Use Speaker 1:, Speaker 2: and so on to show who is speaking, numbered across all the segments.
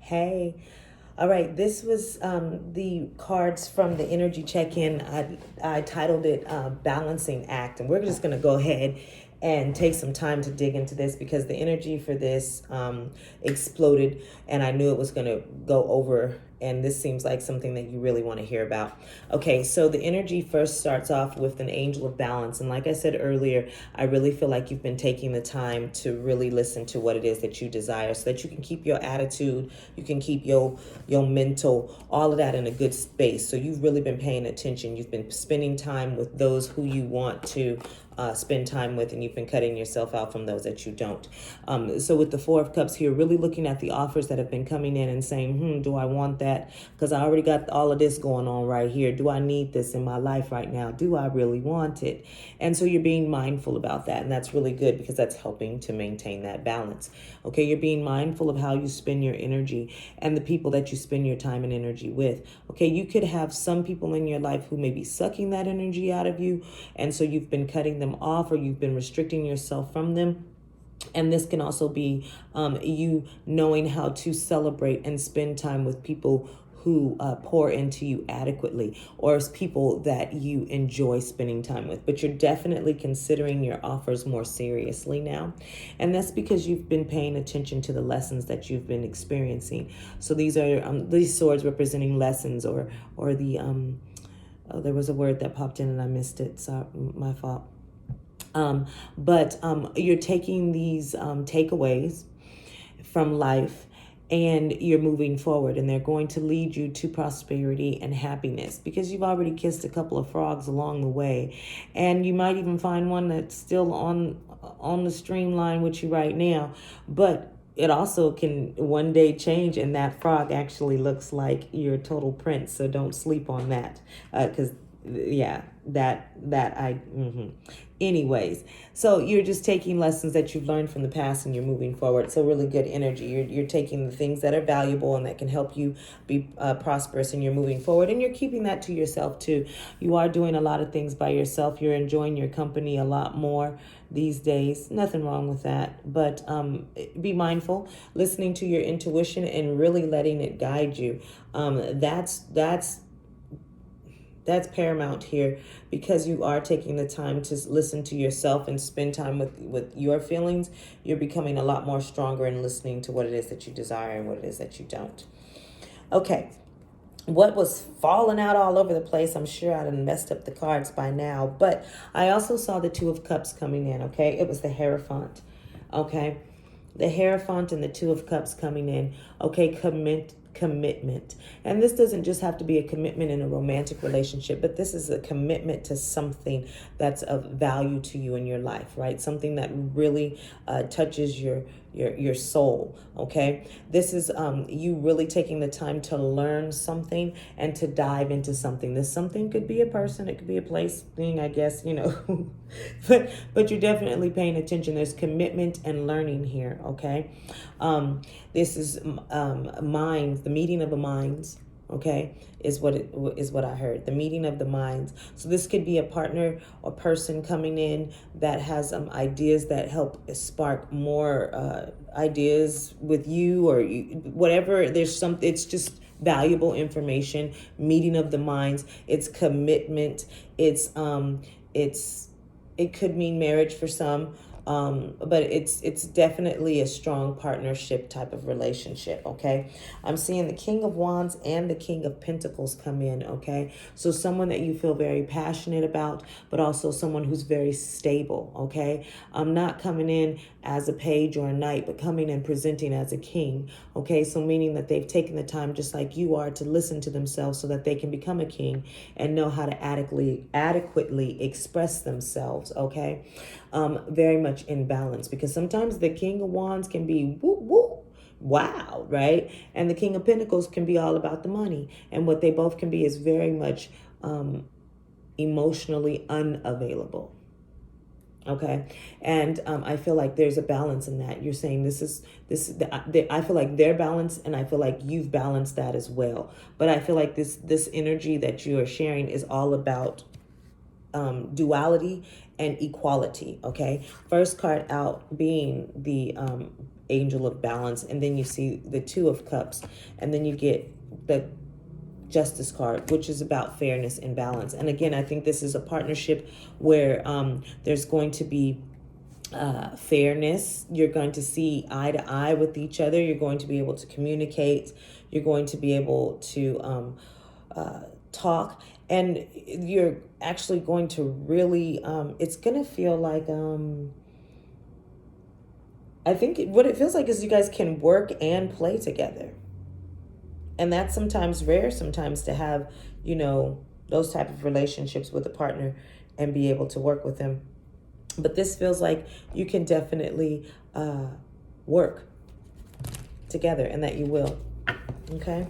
Speaker 1: Hey. All right, this was the cards from the energy check-in. I titled it Balancing Act, and we're just going to go ahead and take some time to dig into this because the energy for this exploded, and I knew it was going to go over, and this seems like something that you really want to hear about. Okay, so the energy first starts off with an angel of balance, and like I said earlier, I really feel like you've been taking the time to really listen to what it is that you desire so that you can keep your attitude, you can keep your mental, all of that in a good space. So you've really been paying attention. You've been spending time with those who you want to spend time with, and you've been cutting yourself out from those that you don't. So with the Four of Cups here, really looking at the offers that have been coming in and saying, do I want that? Because I already got all of this going on right here. Do I need this in my life right now? Do I really want it? And so you're being mindful about that. And that's really good because that's helping to maintain that balance. Okay, you're being mindful of how you spend your energy and the people that you spend your time and energy with. Okay, you could have some people in your life who may be sucking that energy out of you. And so you've been cutting them off, or you've been restricting yourself from them. And this can also be you knowing how to celebrate and spend time with people who pour into you adequately, or people that you enjoy spending time with. But you're definitely considering your offers more seriously now. And that's because you've been paying attention to the lessons that you've been experiencing. So these are these swords representing lessons, or the oh, there was a word that popped in and I missed it. So my fault. But you're taking these takeaways from life and you're moving forward, and they're going to lead you to prosperity and happiness because you've already kissed a couple of frogs along the way, and you might even find one that's still on the streamline with you right now, but it also can one day change, and that frog actually looks like your total prince. So don't sleep on that, because yeah, that I anyways. So you're just taking lessons that you've learned from the past and you're moving forward. So really good energy. You're taking the things that are valuable and that can help you be prosperous, and you're moving forward, and you're keeping that to yourself too. You are doing a lot of things by yourself. You're enjoying your company a lot more these days. Nothing wrong with that, but be mindful, listening to your intuition and really letting it guide you. That's paramount here, because you are taking the time to listen to yourself and spend time with your feelings. You're becoming a lot more stronger in listening to what it is that you desire and what it is that you don't. Okay. What was falling out all over the place? I'm sure I'd have messed up the cards by now, but I also saw the Two of Cups coming in, okay? It was the Hierophant, okay? The Hierophant and the Two of Cups coming in, okay? Commitment. And this doesn't just have to be a commitment in a romantic relationship, but this is a commitment to something that's of value to you in your life, right? Something that really touches your soul, okay? This is you really taking the time to learn something and to dive into something. This something could be a person, it could be a place, thing, I guess, but you're definitely paying attention. There's commitment and learning here, okay? This is minds, the meeting of the minds, okay, is what I heard. The meeting of the minds. So this could be a partner or person coming in that has ideas that help spark more ideas with you, or whatever. There's something. It's just valuable information. Meeting of the minds. It's commitment. It could mean marriage for some. But it's definitely a strong partnership type of relationship, okay? I'm seeing the King of Wands and the King of Pentacles come in, okay? So someone that you feel very passionate about, but also someone who's very stable, okay? I'm not coming in as a page or a knight, but coming and presenting as a king, okay? So meaning that they've taken the time, just like you are, to listen to themselves so that they can become a king and know how to adequately express themselves, okay? Very much in balance, because sometimes the King of Wands can be woo woo, wow, right? And the King of Pentacles can be all about the money. And what they both can be is very much emotionally unavailable. Okay. And I feel like there's a balance in that. You're saying I feel like they're balanced, and I feel like you've balanced that as well. But I feel like this energy that you are sharing is all about duality and equality. Okay. First card out being the angel of balance, and then you see the Two of Cups, and then you get the Justice card, which is about fairness and balance. And again, I think this is a partnership where there's going to be fairness. You're going to see eye to eye with each other. You're going to be able to communicate. You're going to be able to talk, and you're actually going to really it's going to feel like I think what it feels like is you guys can work and play together. And that's sometimes rare, sometimes, to have, you know, those type of relationships with a partner and be able to work with them. But this feels like you can definitely work together, and that you will. Okay?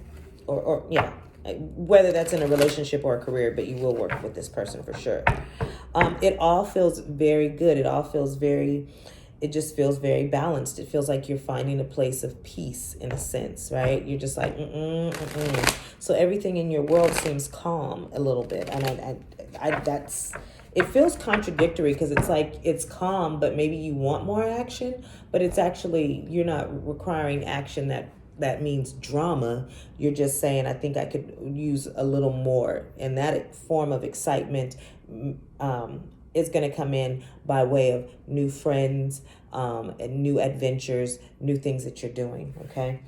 Speaker 1: Or yeah, whether that's in a relationship or a career, but you will work with this person for sure. It all feels very good. It just feels very balanced. It feels like you're finding a place of peace in a sense, right? You're just like, So everything in your world seems calm a little bit. And it feels contradictory, because it's like it's calm, but maybe you want more action, but it's actually, you're not requiring action that means drama. You're just saying, I think I could use a little more. And that form of excitement is going to come in by way of new friends, and new adventures, new things that you're doing, okay?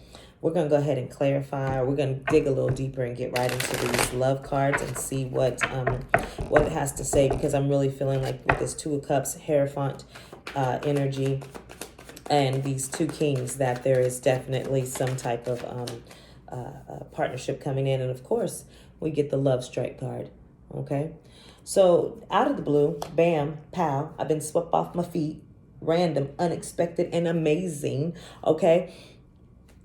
Speaker 1: We're going to go ahead and clarify. We're going to dig a little deeper and get right into these love cards and see what it has to say, because I'm really feeling like with this Two of Cups, Hierophant energy, and these two kings, that there is definitely some type of partnership coming in. And of course, we get the Love Strike card, okay? So out of the blue, bam, pow, I've been swept off my feet. Random, unexpected, and amazing, okay?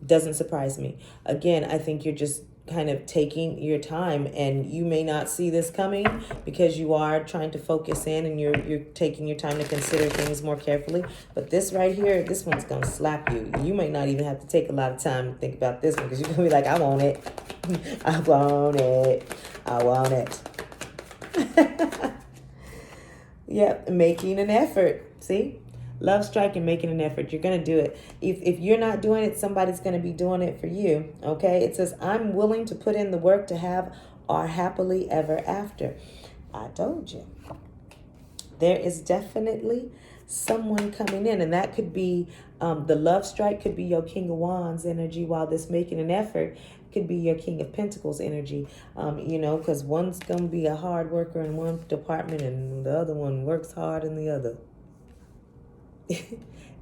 Speaker 1: Doesn't surprise me. Again, I think you're just kind of taking your time, and you may not see this coming because you are trying to focus in, and you're taking your time to consider things more carefully. But this right here, this one's gonna slap you. You may not even have to take a lot of time to think about this one, because you're gonna be like, I want it. I want it. I want it. Yep, making an effort. See? Love strike and making an effort. You're going to do it. If you're not doing it, somebody's going to be doing it for you. Okay? It says, I'm willing to put in the work to have our happily ever after. I told you. There is definitely someone coming in, and that could be the love strike could be your King of Wands energy, while this making an effort could be your King of Pentacles energy. You know, because one's going to be a hard worker in one department, and the other one works hard in the other.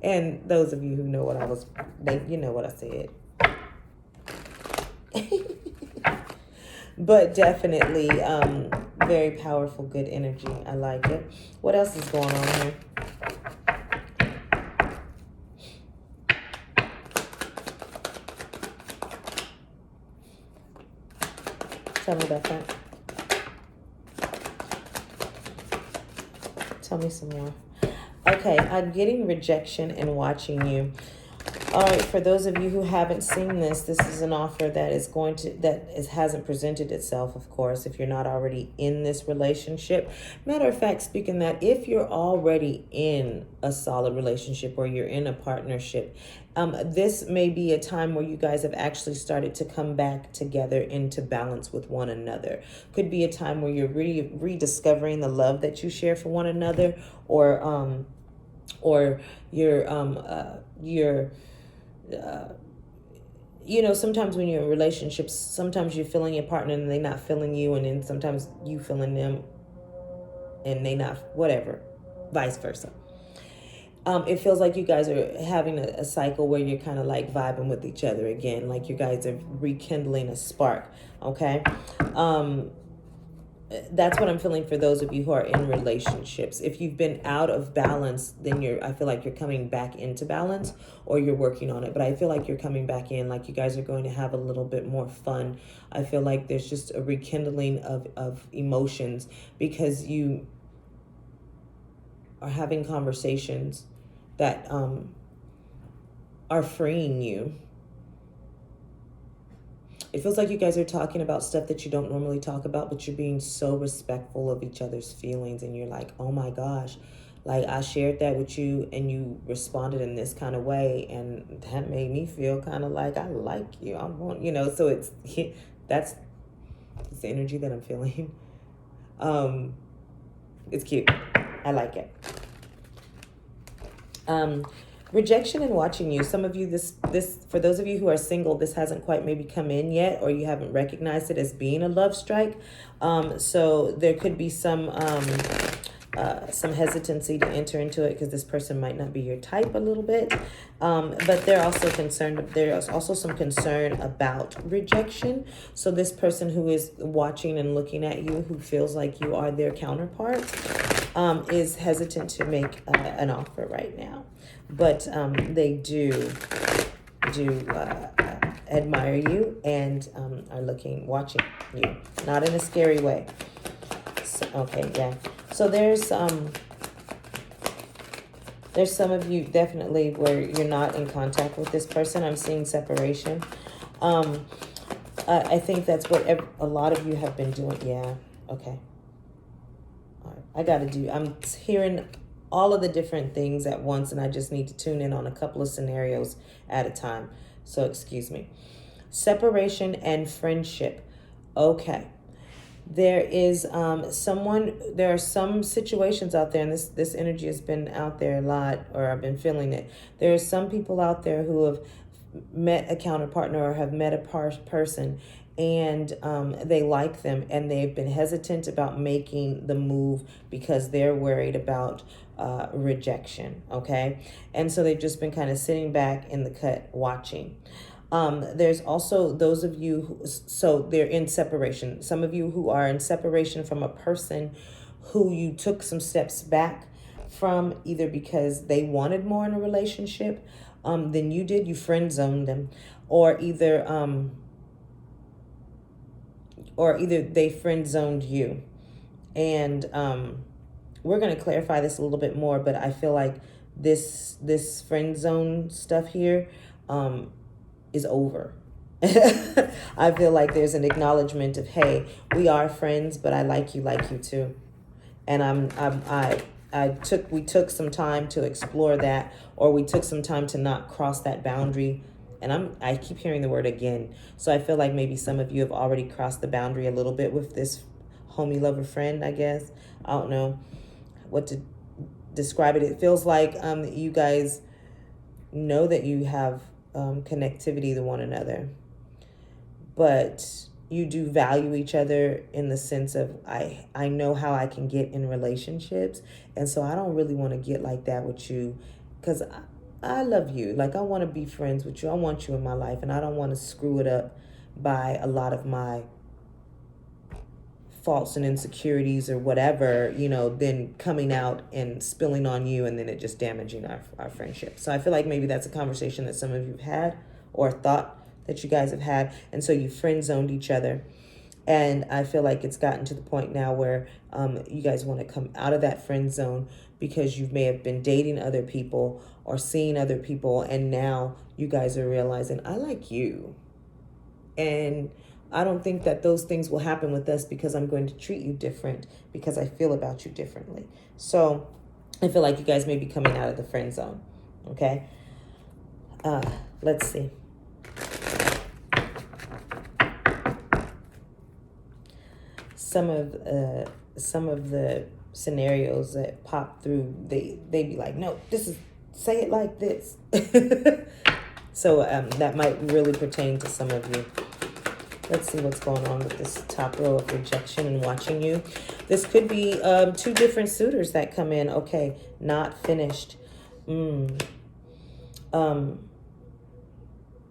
Speaker 1: And those of you who know what you know what I said. But definitely very powerful, good energy. I like it. What else is going on here? Tell me about that. Tell me some more. Okay, I'm getting rejection and watching you. All right, for those of you who haven't seen this, this is an offer that hasn't presented itself, of course, if you're not already in this relationship. Matter of fact, speaking that, if you're already in a solid relationship or you're in a partnership, this may be a time where you guys have actually started to come back together into balance with one another. Could be a time where you're rediscovering the love that you share for one another, or you're you know, sometimes when you're in relationships, sometimes you're feeling your partner and they're not feeling you, and then sometimes you feeling them and they not, whatever, vice versa. It feels like you guys are having a cycle where you're kind of like vibing with each other again, like you guys are rekindling a spark, okay? That's what I'm feeling for those of you who are in relationships. If you've been out of balance, then I feel like you're coming back into balance, or you're working on it. But I feel like you're coming back in, like you guys are going to have a little bit more fun. I feel like there's just a rekindling of emotions, because you are having conversations that are freeing you. It feels like you guys are talking about stuff that you don't normally talk about, but you're being so respectful of each other's feelings, and you're like, oh my gosh, Like, I shared that with you and you responded in this kind of way, and that made me feel kind of like I like you. I want, so that's the energy that I'm feeling. It's cute. I like it. Rejection and watching you. Some of you, this for those of you who are single, this hasn't quite maybe come in yet, or you haven't recognized it as being a love strike. So there could be some hesitancy to enter into it because this person might not be your type a little bit. But they're also concerned. There's also some concern about rejection. So this person who is watching and looking at you, who feels like you are their counterpart, is hesitant to make an offer right now. But they do admire you and are watching you, not in a scary way. So, okay, yeah. So there's some of you definitely where you're not in contact with this person. I'm seeing separation. I think that's what a lot of you have been doing. Yeah. Okay. All right. I'm hearing all of the different things at once, and I just need to tune in on a couple of scenarios at a time. So excuse me. Separation and friendship. Okay. There are some situations out there, and this energy has been out there a lot, or I've been feeling it. There are some people out there who have met a counterpartner or have met a person, and they like them, and they've been hesitant about making the move because they're worried about rejection, okay? And so they've just been kind of sitting back in the cut watching. There's also those of you so they're in separation. Some of you who are in separation from a person who you took some steps back from, either because they wanted more in a relationship than you did, you friend zoned them, or either they friend zoned you. And we're going to clarify this a little bit more, but I feel like this friend zone stuff here is over. I feel like there's an acknowledgement of, hey, we are friends, but I like you too. And we took some time to explore that, or we took some time to not cross that boundary. And I keep hearing the word again. So I feel like maybe some of you have already crossed the boundary a little bit with this homie, lover, friend, I guess. I don't know what to describe it. It feels like you guys know that you have connectivity to one another, but you do value each other in the sense of I know how I can get in relationships, and so I don't really want to get like that with you because I love you. Like, I want to be friends with you. I want you in my life, and I don't want to screw it up by a lot of my faults and insecurities or whatever, then coming out and spilling on you, and then it just damaging our friendship. So I feel like maybe that's a conversation that some of you have had or thought that you guys have had. And so you friend zoned each other. And I feel like it's gotten to the point now where you guys want to come out of that friend zone because you may have been dating other people or seeing other people. And now you guys are realizing, I like you. And I don't think that those things will happen with us because I'm going to treat you different because I feel about you differently. So I feel like you guys may be coming out of the friend zone. Okay. Let's see. Some of the scenarios that pop through, they be like, no, say it like this. So that might really pertain to some of you. Let's see what's going on with this top row of rejection and watching you. This could be two different suitors that come in. Okay, not finished.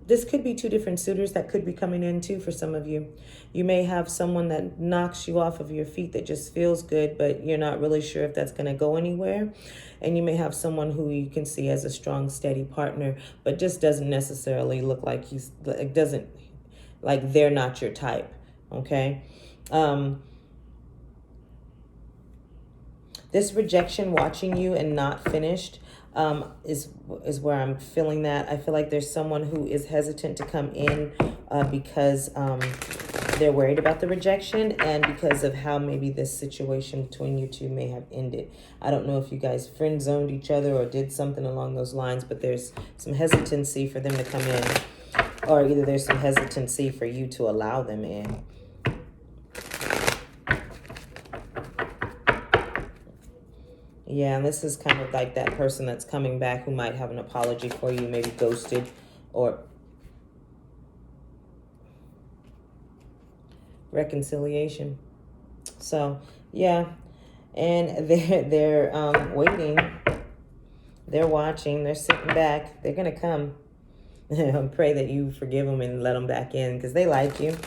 Speaker 1: This could be two different suitors that could be coming in too for some of you. You may have someone that knocks you off of your feet that just feels good, but you're not really sure if that's going to go anywhere. And you may have someone who you can see as a strong, steady partner, but just doesn't necessarily look like like they're not your type, okay? This rejection, watching you and not finished, is where I'm feeling that. I feel like there's someone who is hesitant to come in because they're worried about the rejection and because of how maybe this situation between you two may have ended. I don't know if you guys friend zoned each other or did something along those lines, but there's some hesitancy for them to come in, or either there's some hesitancy for you to allow them in. Yeah, and this is kind of like that person that's coming back who might have an apology for you, maybe ghosted or reconciliation. So, yeah, and they're waiting. They're watching. They're sitting back. They're going to come. Pray that you forgive them and let them back in because they like you.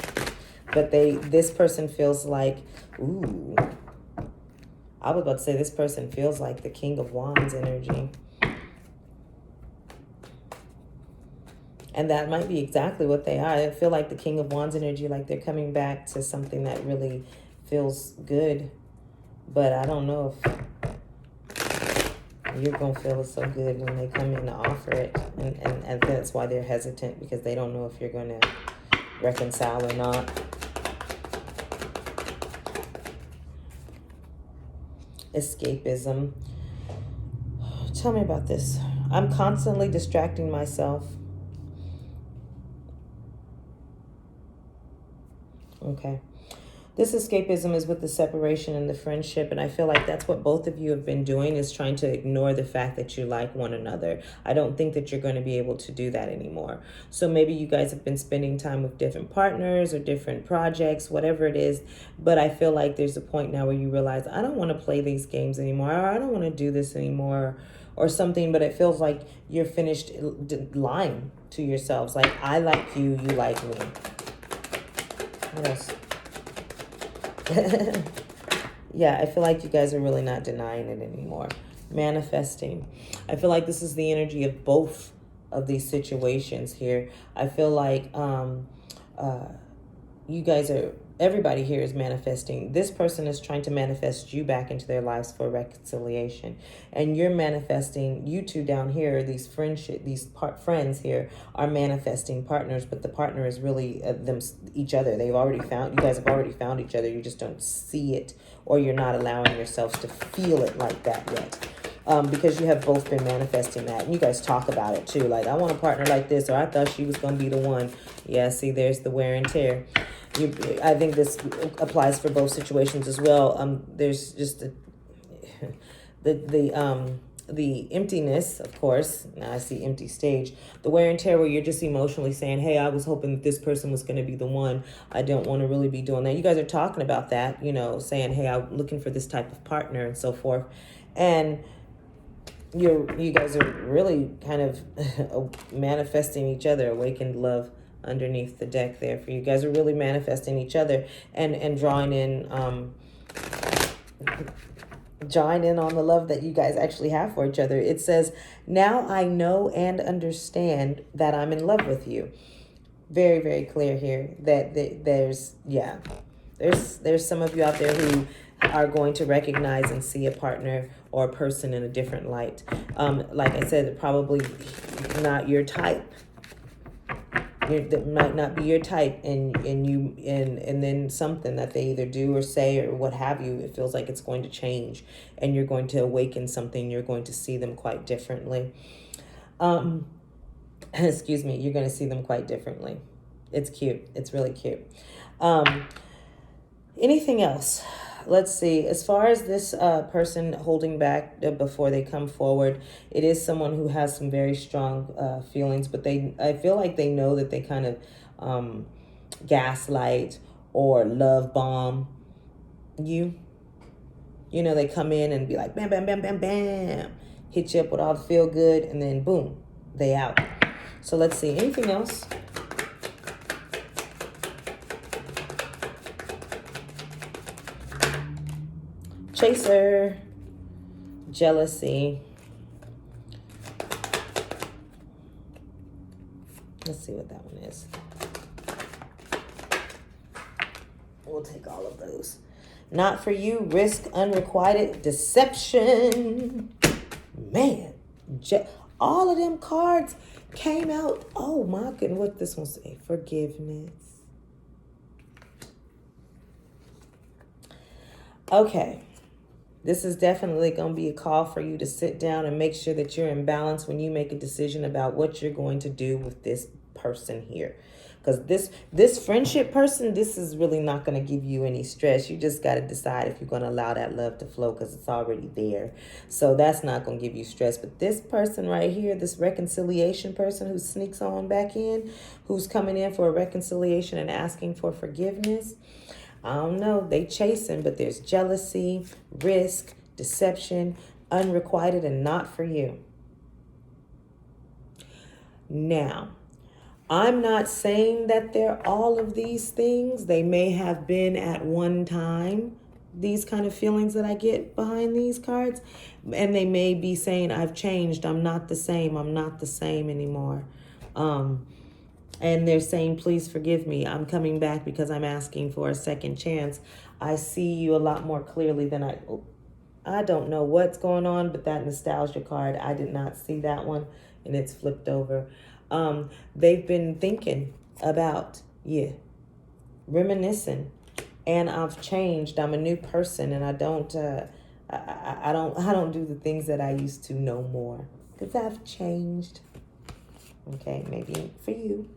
Speaker 1: But this person feels like, ooh, I was about to say this person feels like the King of Wands energy. And that might be exactly what they are. I feel like the King of Wands energy, like they're coming back to something that really feels good. But I don't know if you're going to feel it so good when they come in to offer it. And that's why they're hesitant, because they don't know if you're going to reconcile or not. Escapism. Tell me about this. I'm constantly distracting myself. Okay. This escapism is with the separation and the friendship, and I feel like that's what both of you have been doing, is trying to ignore the fact that you like one another. I don't think that you're going to be able to do that anymore. So maybe you guys have been spending time with different partners or different projects, whatever it is, but I feel like there's a point now where you realize, I don't want to play these games anymore, or I don't want to do this anymore, or something, but it feels like you're finished lying to yourselves. Like, I like you, you like me. What else? Yeah, I feel like you guys are really not denying it anymore. Manifesting. I feel like this is the energy of both of these situations here. I feel like you guys are, everybody here is manifesting. This person is trying to manifest you back into their lives for reconciliation. And you're manifesting, you two down here, these friendship, friends here are manifesting partners, but the partner is really each other. You guys have already found each other. You just don't see it, or you're not allowing yourselves to feel it like that yet. Because you have both been manifesting that. And you guys talk about it too. Like, I want a partner like this, or I thought she was going to be the one. Yeah, see, there's the wear and tear. I think this applies for both situations as well. There's just the emptiness, of course. Now I see empty stage. The wear and tear, where you're just emotionally saying, hey, I was hoping that this person was going to be the one. I don't want to really be doing that. You guys are talking about that, saying, hey, I'm looking for this type of partner and so forth. And you guys are really kind of manifesting each other, awakened love underneath the deck there for you guys are really manifesting each other and drawing in on the love that you guys actually have for each other. It says, now I know and understand that I'm in love with you. Very, very clear here that there's some of you out there who are going to recognize and see a partner or a person in a different light. Like I said, probably not your type. That might not be your type, and then something that they either do or say or what have you, it feels like it's going to change, and you're going to awaken something. You're going to see them quite differently. Excuse me, you're going to see them quite differently. It's cute. It's really cute. Anything else? Let's see. As far as this person holding back before they come forward, it is someone who has some very strong feelings, but I feel like they know that they kind of gaslight or love bomb you. They come in and be like, bam, bam, bam, bam, bam, hit you up with all the feel good, and then boom, they out. So let's see. Anything else? Chaser, jealousy. Let's see what that one is. We'll take all of those. Not for you, risk, unrequited deception. Man, all of them cards came out. Oh my goodness, what this one say? Forgiveness. Okay. This is definitely going to be a call for you to sit down and make sure that you're in balance when you make a decision about what you're going to do with this person here. Because this friendship person, this is really not going to give you any stress. You just got to decide if you're going to allow that love to flow, because it's already there. So that's not going to give you stress. But this person right here, this reconciliation person who sneaks on back in, who's coming in for a reconciliation and asking for forgiveness, I don't know. They chasing, but there's jealousy, risk, deception, unrequited, and not for you. Now, I'm not saying that they're all of these things. They may have been at one time, these kind of feelings that I get behind these cards. And they may be saying, I've changed. I'm not the same. I'm not the same anymore. And they're saying, please forgive me. I'm coming back because I'm asking for a second chance. I see you a lot more clearly than I don't know what's going on, but that nostalgia card, I did not see that one, and it's flipped over. They've been thinking about you, reminiscing, and I've changed. I'm a new person, and I don't do the things that I used to no more, because I've changed. Okay, maybe for you.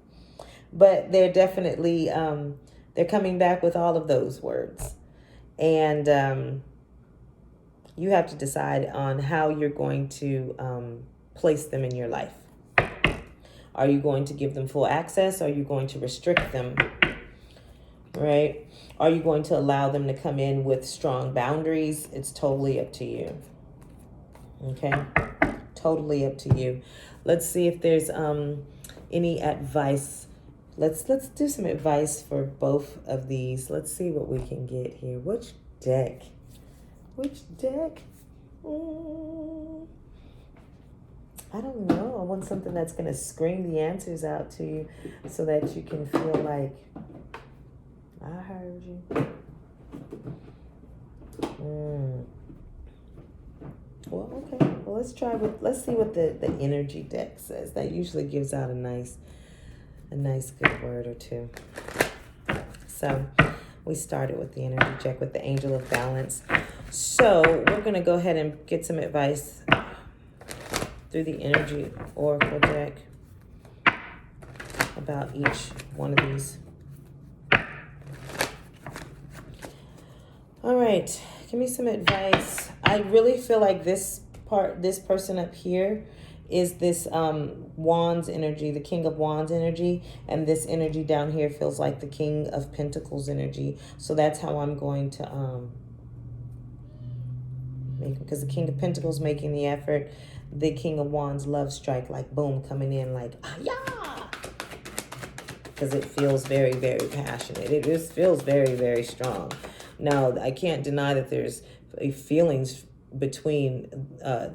Speaker 1: But they're definitely, they're coming back with all of those words. And you have to decide on how you're going to place them in your life. Are you going to give them full access? Are you going to restrict them? Right? Are you going to allow them to come in with strong boundaries? It's totally up to you. Okay? Totally up to you. Let's see if there's any advice. Let's do some advice for both of these. Let's see what we can get here. Which deck? Which deck? I don't know. I want something that's going to scream the answers out to you so that you can feel like, I heard you. Well, okay. Well, let's see what the energy deck says. That usually gives out a nice good word or two. So we started with the energy check with the Angel of Balance. So we're going to go ahead and get some advice through the Energy Oracle deck about each one of these. All right. Give me some advice. I really feel like this person up here is this Wands energy, the King of Wands energy, and this energy down here feels like the King of Pentacles energy. So that's how I'm going to make, because the King of Pentacles making the effort, the King of Wands love strike, like boom, coming in like, yeah, because it feels very, very passionate. It just feels very, very strong. Now, I can't deny that there's feelings between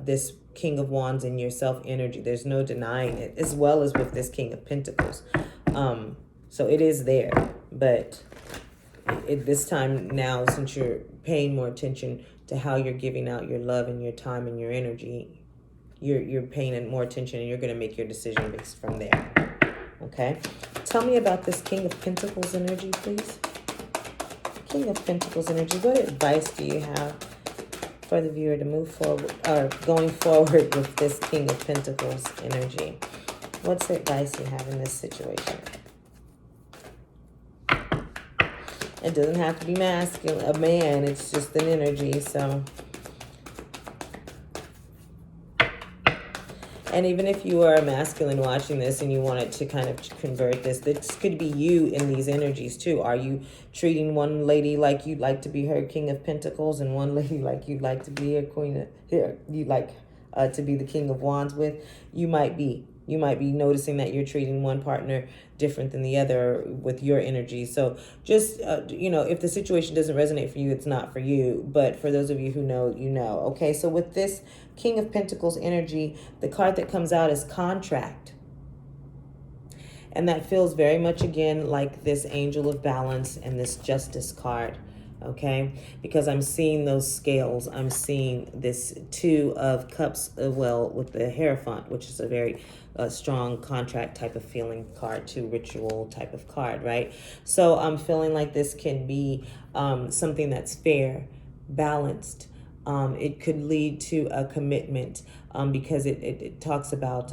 Speaker 1: this King of Wands and yourself energy. There's no denying it, as well as with this King of Pentacles. So it is there, but this time now, since you're paying more attention to how you're giving out your love and your time and your energy, you're paying more attention, and you're going to make your decision based from there. Okay? Tell me about this King of Pentacles energy, please. King of Pentacles energy, what advice do you have for the viewer to move forward, or going forward with this King of Pentacles energy? What's the advice you have in this situation? It doesn't have to be masculine, a man, it's just an energy, so. And even if you are a masculine watching this and you wanted to kind of convert this could be you in these energies too. Are you treating one lady like you'd like to be her King of Pentacles, and one lady like you'd like to be a Queen of, you'd like to be the King of Wands with? You might be noticing that you're treating one partner different than the other with your energy. So just, if the situation doesn't resonate for you, it's not for you. But for those of you who know, you know. Okay, so with this King of Pentacles energy, the card that comes out is contract. And that feels very much, again, like this Angel of Balance and this Justice card. Okay, because I'm seeing those scales. I'm seeing this Two of Cups, well, with the Hierophant, which is a very strong contract type of feeling card, too, ritual type of card, right? So I'm feeling like this can be something that's fair, balanced. It could lead to a commitment because it talks about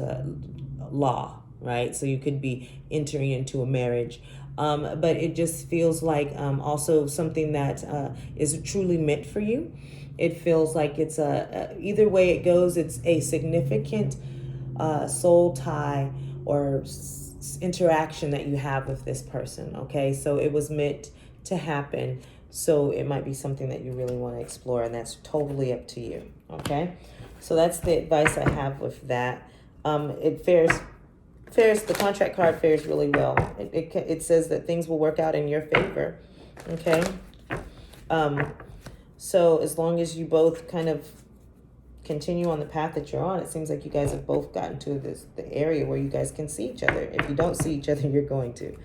Speaker 1: law, right? So you could be entering into a marriage. But it just feels like also something that is truly meant for you. It feels like it's either way it goes, it's a significant soul tie or interaction that you have with this person. Okay, so it was meant to happen. So it might be something that you really want to explore, and that's totally up to you. Okay, so that's the advice I have with that. It fares the contract card fares really well. It says that things will work out in your favor. Okay, so as long as you both kind of continue on the path that you're on, it seems like you guys have both gotten to the area where you guys can see each other. If you don't see each other, you're going to.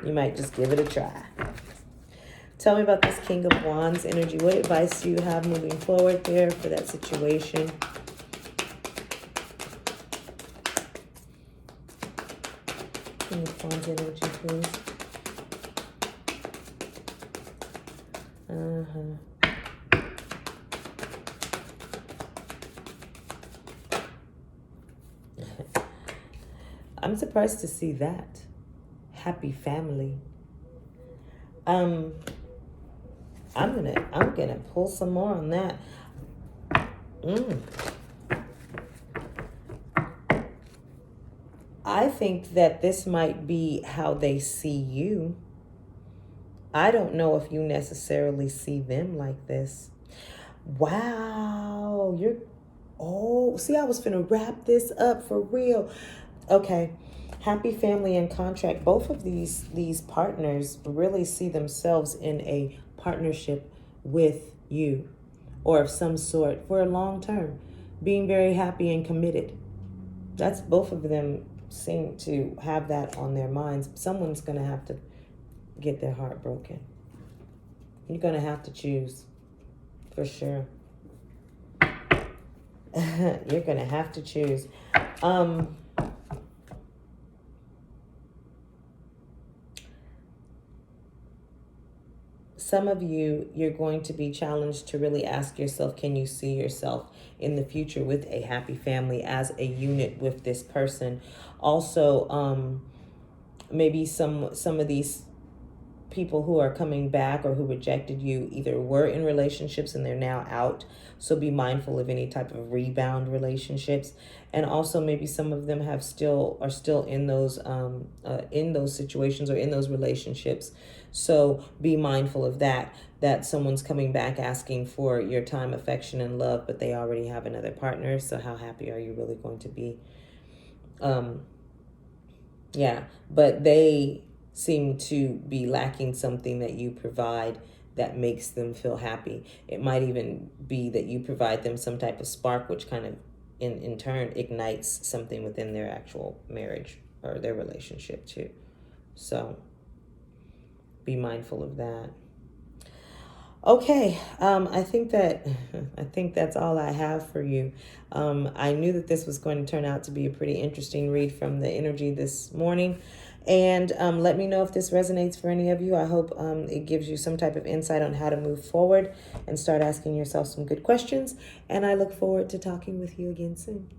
Speaker 1: You might just give it a try. Tell me about this King of Wands energy. What advice do you have moving forward there for that situation? King of Wands energy, please. I'm surprised to see that. Happy family. I'm gonna pull some more on that. I think that this might be how they see you. I don't know if you necessarily see them like this. Wow, see, I was finna wrap this up for real. Okay, happy family and contract. Both of these partners really see themselves in a partnership with you or of some sort for a long term, being very happy and committed. That's both of them seem to have that on their minds. Someone's going to have to get their heart broken. You're going to have to choose for sure. You're going to have to choose. Some of you're going to be challenged to really ask yourself, can you see yourself in the future with a happy family as a unit with this person? Also, maybe some of these people who are coming back or who rejected you either were in relationships and they're now out. So be mindful of any type of rebound relationships. And also maybe some of them are still in those situations or in those relationships. So be mindful of that someone's coming back asking for your time, affection, and love, but they already have another partner. So how happy are you really going to be? But they seem to be lacking something that you provide that makes them feel happy. It might even be that you provide them some type of spark, which kind of in turn ignites something within their actual marriage or their relationship too. So be mindful of that. Okay, I think that's all I have for you. I knew that this was going to turn out to be a pretty interesting read from the energy this morning. And let me know if this resonates for any of you. I hope it gives you some type of insight on how to move forward and start asking yourself some good questions. And I look forward to talking with you again soon.